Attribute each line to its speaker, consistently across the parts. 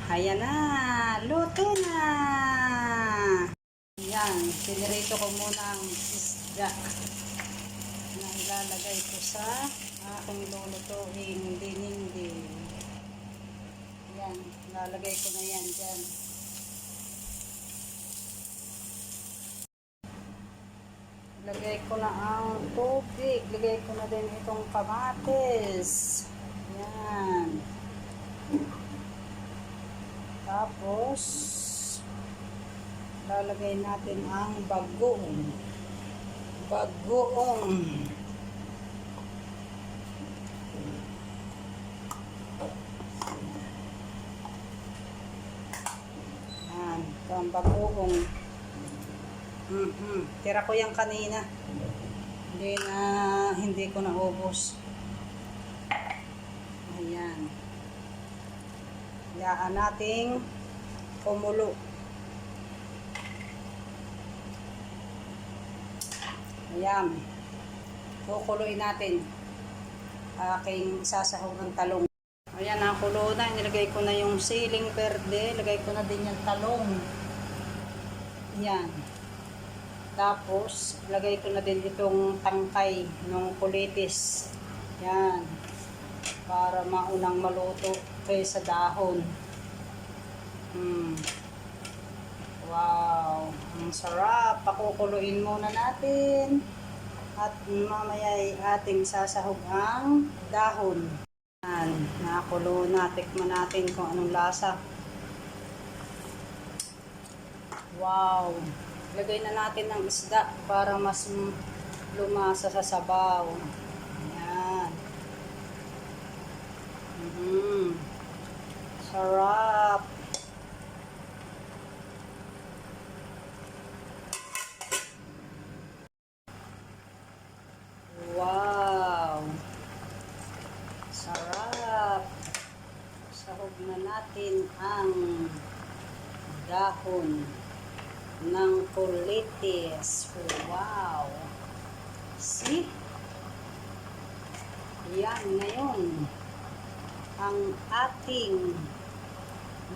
Speaker 1: Ayan na, luto na. Yan, pinirito ko muna ang isda na ilalagay ko sa aking lulutuing dininding. Yan, lalagay ko na yan dyan. Lagay ko na ang tubig. Lagay ko na din itong kamatis. Yan. Tapos, lalagay natin ang bagoong. Bagoong. Yan. Ito ang bagoong. Tira ko yan kanina. Hindi ko naubos. Ayan. Hayaan nating kumulo. Ayan. Kukuluin natin. Aking sasahog ng talong. Ayan, nakulo na. Nilagay ko na yung siling verde. Lagay ko na din yung talong. Ayan. Tapos, lagay ko na din itong tangkay ng kulitis. Yan. Para maunang maluto kaysa dahon. Wow. Ang sarap. Pakukuluin muna natin. At mamaya ay ating sasahog ang dahon. Yan. Nakulo na. Tikman natin kung anong lasa. Wow. Lagay na natin ng isda para mas lumasa sa sabaw. Ayan. Sarap. Wow. Sarap. Sahog na natin ang dahon ng kulitis. Wow. See? Yan ngayon ang ating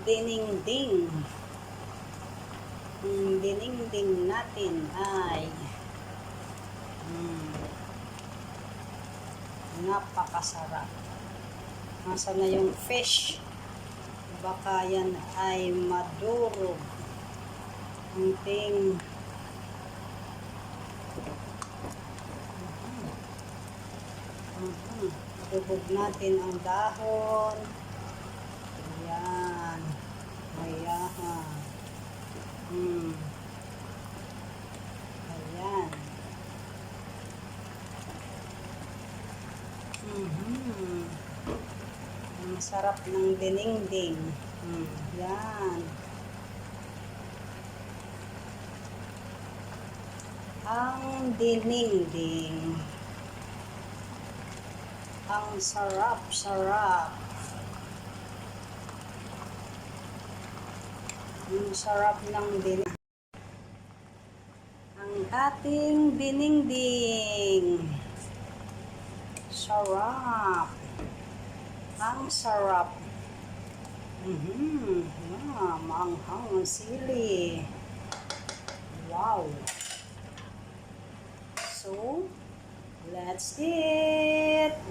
Speaker 1: dininding. Ang dininding natin ay napakasarap. Nasa na yung fish? Baka yan ay madurog. Unting Ibubog natin ang dahon. Ayan. Ayan. Ayan. Ang sarap ng dininding. Ayan. Ang dininding. Ang sarap-sarap. Ang sarap ng dininding. Ang ating dininding. Sarap. Ang sarap. Maanghang ang sili. Wow. So, let's eat!